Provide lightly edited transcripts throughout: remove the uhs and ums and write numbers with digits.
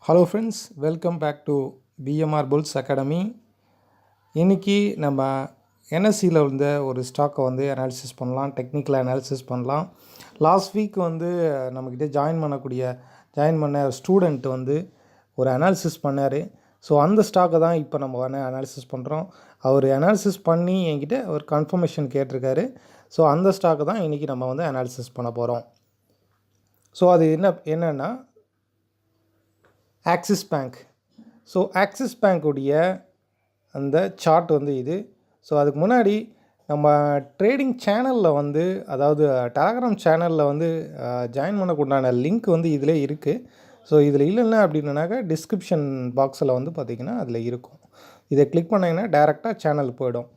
Hello friends, welcome back to PMR Bulls Academy. இன்றைக்கி நம்ம என்எஸ்சியில் இருந்த ஒரு ஸ்டாக்கை அனாலிசிஸ் பண்ணலாம், டெக்னிக்கலாக அனாலிசிஸ் பண்ணலாம். லாஸ்ட் வீக் நம்மக்கிட்ட ஜாயின் பண்ண ஸ்டூடெண்ட் ஒரு அனாலிசிஸ் பண்ணார். ஸோ அந்த ஸ்டாக்கை தான் இப்போ நம்ம அனாலிசிஸ் பண்ணுறோம். அவர் அனாலிசிஸ் பண்ணி என்கிட்ட ஒரு கன்ஃபர்மேஷன் கேட்டிருக்காரு. ஸோ அந்த ஸ்டாக்கை தான் இன்றைக்கி நம்ம அனாலிசிஸ் பண்ண போகிறோம். ஸோ அது என்னென்னா ஆக்சிஸ் பேங்க். ஸோ ஆக்சிஸ் பேங்க்குடைய அந்த சார்ட் இது. ஸோ அதுக்கு முன்னாடி நம்ம ட்ரேடிங் சேனலில் அதாவது டெலகிராம் சேனலில் ஜாயின் பண்ணக்கூடான லிங்க் இதில் இருக்குது. ஸோ இதில் இல்லைன்னா அப்படின்னாக்கா டிஸ்கிரிப்ஷன் பாக்ஸில் பார்த்திங்கன்னா அதில் இருக்கும். இதை கிளிக் பண்ணிங்கன்னா டேரெக்டாக சேனல் போயிடும்.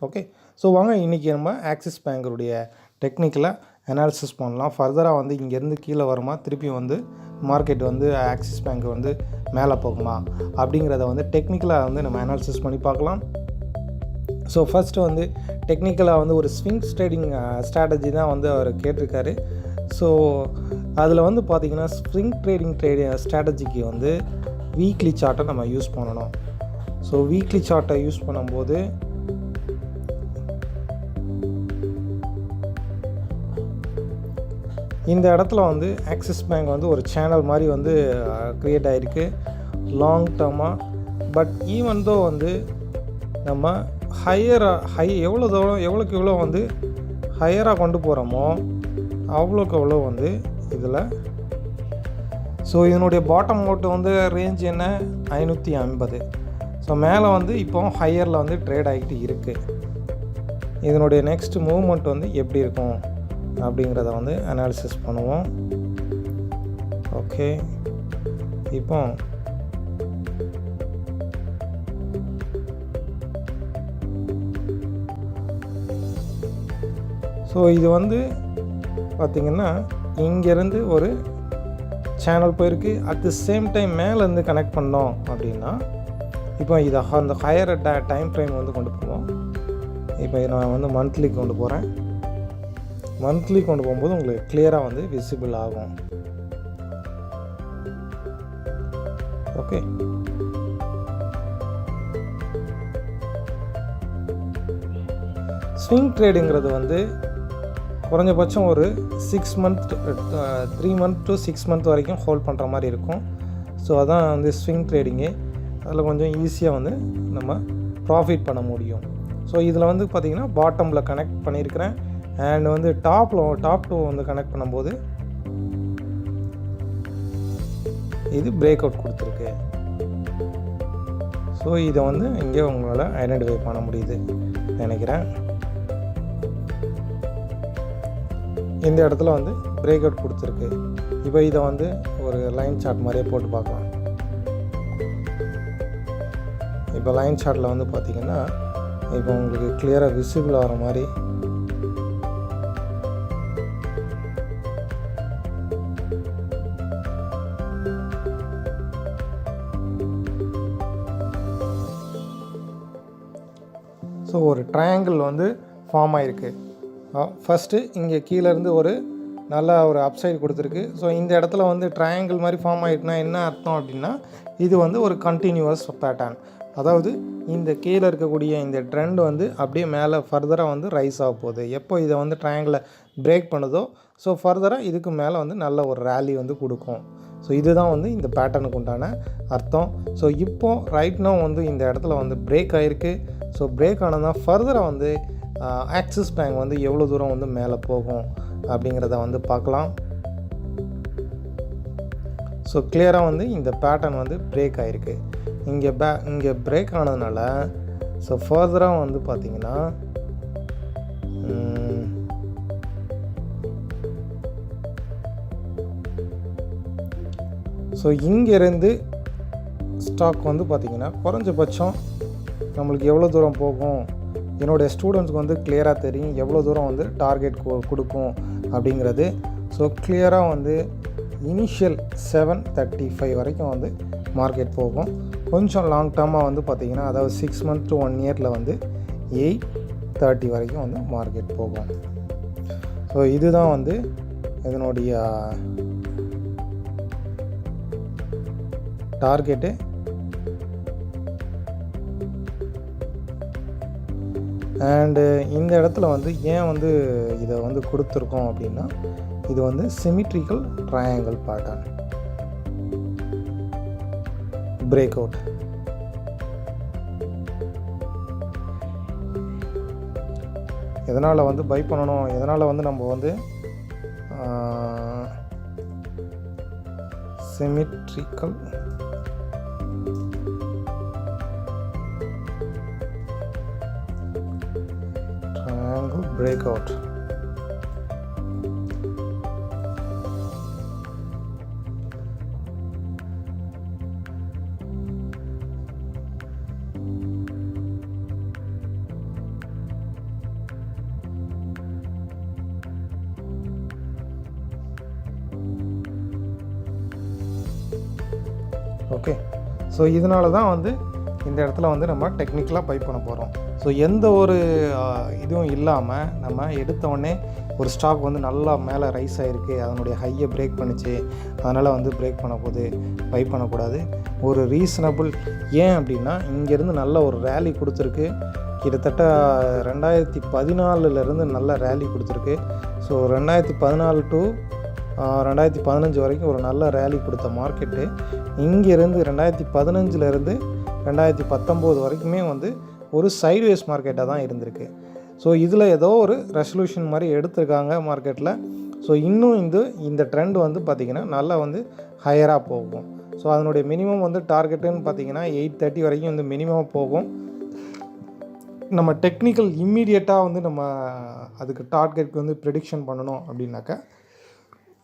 ஓகே, ஸோ வாங்க இன்றைக்கி நம்ம ஆக்சிஸ் பேங்க்குடைய டெக்னிக்கலாக அனாலிசிஸ் பண்ணலாம். ஃபர்தராக இங்கேருந்து கீழே வருமா, திருப்பி மார்க்கெட் ஆக்சிஸ் பேங்க் மேலே போகுமா அப்படிங்கிறத டெக்னிக்கலாக நம்ம அனாலிசிஸ் பண்ணி பார்க்கலாம். ஸோ ஃபஸ்ட்டு டெக்னிக்கலாக ஒரு ஸ்விங் ட்ரேடிங் ஸ்ட்ராட்டஜி தான் அவர் கேட்டிருக்காரு. ஸோ அதில் பார்த்திங்கன்னா ஸ்விங் ட்ரேடிங் ஸ்ட்ராட்டஜிக்கு வீக்லி சார்ட்டை நம்ம யூஸ் பண்ணணும். ஸோ வீக்லி சார்ட்டை யூஸ் பண்ணும்போது இந்த இடத்துல ஆக்சிஸ் பேங்க் ஒரு சேனல் மாதிரி க்ரியேட் ஆகிருக்கு லாங் டேர்மாக. பட் ஈவன் தோ நம்ம எவ்வளோக்கு எவ்வளோ ஹையராக கொண்டு போகிறோமோ அவ்வளோக்கு எவ்வளோ இதில். ஸோ இதனுடைய பாட்டம் அவுட் ரேஞ்ச் என்ன 550. ஸோ மேலே இப்போ ஹையரில் ட்ரேட் ஆகிட்டு இருக்குது. இதனுடைய நெக்ஸ்ட் மூவ்மெண்ட் எப்படி இருக்கும் அப்படிங்கிறத அனாலிசிஸ் பண்ணுவோம். ஓகே, இப்போ ஸோ இது பார்த்திங்கன்னா இங்கேருந்து ஒரு சேனல் போயிருக்கு. அட் தி சேம் டைம் மேலேருந்து கனெக்ட் பண்ணோம் அப்படின்னா இப்போ இதை அந்த ஹையர் டைம் ஃப்ரேம் கொண்டு போவோம். இப்போ நான் மந்த்லி கொண்டு போகிறேன். மந்த்லி கொண்டு போகும்போது உங்களுக்கு கிளியராக விசிபிள் ஆகும். ஓகே, ஸ்விங் ட்ரேடுங்கிறது குறைஞ்சபட்சம் ஒரு 3 மந்த் to 6 மந்த் வரைக்கும் ஹோல்ட் பண்ணுற மாதிரி இருக்கும். ஸோ அதான் ஸ்விங் ட்ரேடிங்கு. அதில் கொஞ்சம் ஈஸியாக நம்ம ப்ராஃபிட் பண்ண முடியும். ஸோ இதில் பார்த்திங்கன்னா பாட்டமில் கனெக்ட் பண்ணியிருக்கிறேன். அண்ட் டாப் டூ கனெக்ட் பண்ணும்போது இது பிரேக் அவுட் கொடுத்துருக்கு. ஸோ இதை இங்கே உங்களால் ஐடென்டிஃபை பண்ண முடியுது நினைக்கிறேன். இந்த இடத்துல பிரேக் அவுட் கொடுத்துருக்கு. இப்போ இதை ஒரு லைன் சார்ட் மாதிரியே போட்டு பார்க்கலாம். இப்போ லைன் சார்ட்டில் பார்த்திங்கன்னா இப்போ உங்களுக்கு கிளியராக விசிபிள் ஆகிற மாதிரி ஸோ ஒரு ட்ரையாங்கிள் ஃபார்ம் ஆகிருக்கு. ஃபஸ்ட்டு இங்கே கீழேருந்து ஒரு நல்லா ஒரு அப்சைடு கொடுத்துருக்கு. ஸோ இந்த இடத்துல ட்ரையாங்கிள் மாதிரி ஃபார்ம் ஆகிருக்குன்னா என்ன அர்த்தம் அப்படின்னா இது ஒரு கண்டினியூவஸ் பேட்டர்ன். அதாவது இந்த கீழே இருக்கக்கூடிய இந்த ட்ரெண்ட் அப்படியே மேலே ஃபர்தராக ரைஸ் ஆக போகுது. எப்போ இதை ட்ரையாங்கிளை பிரேக் பண்ணுதோ ஸோ ஃபர்தராக இதுக்கு மேலே நல்ல ஒரு ரேலி கொடுக்கும். ஸோ இதுதான் இந்த பேட்டர்னுக்கு உண்டான அர்த்தம். ஸோ இப்போது ரைட் நோ இந்த இடத்துல பிரேக் ஆகிருக்கு. ஸோ பிரேக் ஆனதுதான் ஃபர்தராக ஆக்சிஸ் பேங்க் எவ்வளோ தூரம் மேலே போகும் அப்படிங்கிறத பார்க்கலாம். ஸோ கிளியராக இந்த பேட்டர்ன் பிரேக் ஆகிருக்கு. இங்கே பிரேக் ஆனதுனால ஸோ ஃபர்தராக பார்த்திங்கன்னா ஸோ இங்கேருந்து ஸ்டாக் பார்த்திங்கன்னா குறைஞ்சபட்சம் நம்மளுக்கு எவ்வளோ தூரம் போகும், என்னுடைய ஸ்டூடெண்ட்ஸ்க்கு கிளியராக தெரியும் எவ்வளோ தூரம் டார்கெட் கொடுக்கும் அப்படிங்கிறது. ஸோ கிளியராக இனிஷியல் 735 வரைக்கும் மார்க்கெட் போகும். கொஞ்சம் லாங் டேர்மாக பார்த்திங்கன்னா அதாவது 6 months to 1 year 830 வரைக்கும் மார்க்கெட் போகும். ஸோ இதுதான் இதனுடைய டார்கெட்டு. அண்டு இந்த இடத்துல வந்து ஏன் வந்து இதை வந்து கொடுத்துருக்கோம் அப்படின்னா, இது வந்து symmetrical triangle pattern break out. எதனால் வந்து பை பண்ணணும், எதனால் வந்து நம்ம வந்து symmetrical triangle break out. Okay, so இதனால தான் வந்து இந்த இடத்துல வந்து நம்ம டெக்னிக்கலாக பை பண்ண போகிறோம். ஸோ எந்த ஒரு இதுவும் இல்லாமல் நம்ம எடுத்தோடனே ஒரு ஸ்டாக் வந்து நல்லா மேலே ரைஸ் ஆகிருக்கு, அதனுடைய ஹையை பிரேக் பண்ணிச்சு, அதனால் வந்து பிரேக் பண்ண போது பை பண்ணக்கூடாது. ஒரு ரீசனபிள், ஏன் அப்படின்னா இங்கேருந்து நல்ல ஒரு ரேலி கொடுத்துருக்கு. கிட்டத்தட்ட 2014 நல்ல ரேலி கொடுத்துருக்கு. ஸோ 2014 டு 2015 வரைக்கும் ஒரு நல்ல ரேலி கொடுத்த மார்க்கெட்டு இங்கேருந்து 2015 2019 வரைக்குமே வந்து ஒரு சைட்வேஸ் மார்க்கெட்டாக தான் இருந்திருக்கு. ஸோ இதில் ஏதோ ஒரு ரெசல்யூஷன் மாதிரி எடுத்திருக்காங்க மார்க்கெட்டில். ஸோ இன்னும் இந்த ட்ரெண்ட் வந்து பார்த்திங்கன்னா நல்லா வந்து ஹையராக போகும். ஸோ அதனுடைய மினிமம் வந்து டார்கெட்டுன்னு பார்த்திங்கன்னா 830 வரைக்கும் வந்து மினிமம் போகும். நம்ம டெக்னிக்கல் இம்மீடியட்டாக வந்து நம்ம அதுக்கு டார்கெட் வந்து ப்ரெடிக்ஷன் பண்ணணும் அப்படின்னாக்கா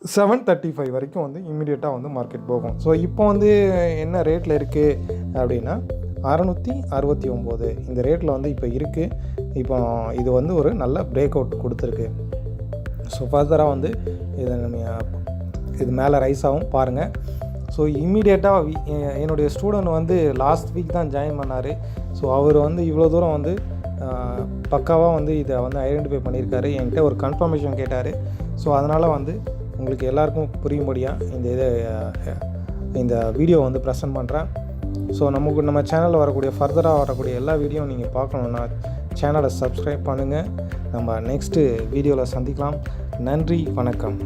735 வரைக்கும் வந்து இம்மீடியட்டாக வந்து மார்க்கெட் போகும். ஸோ இப்போ வந்து என்ன ரேட்டில் இருக்குது அப்படின்னா 669 இந்த ரேட்டில் வந்து இப்போ இருக்குது. இப்போ இது வந்து ஒரு நல்ல பிரேக் அவுட் கொடுத்துருக்கு. ஸோ ஃபர்தராக வந்து இது மேலே ரைஸ் ஆகும் பாருங்கள். ஸோ இம்மீடியட்டாக என்னுடைய ஸ்டூடெண்ட் வந்து லாஸ்ட் வீக் தான் ஜாயின் பண்ணார். ஸோ அவர் வந்து இவ்வளோ தூரம் வந்து பக்காவாக வந்து இதை வந்து ஐடென்டிஃபை பண்ணியிருக்காரு. என்கிட்ட ஒரு கன்ஃபர்மேஷன் கேட்டார். ஸோ அதனால் வந்து உங்களுக்கு எல்லாருக்கும் புரியும்படியாக இந்த வீடியோ வந்து ப்ரெசென்ட் பண்ணுறேன். ஸோ நம்ம சேனலில் வரக்கூடிய ஃபர்தராக வரக்கூடிய எல்லா வீடியோவும் நீங்கள் பார்க்கணுன்னா சேனலை சப்ஸ்கிரைப் பண்ணுங்கள். நம்ம நெக்ஸ்ட்டு வீடியோவில் சந்திக்கலாம். நன்றி, வணக்கம்.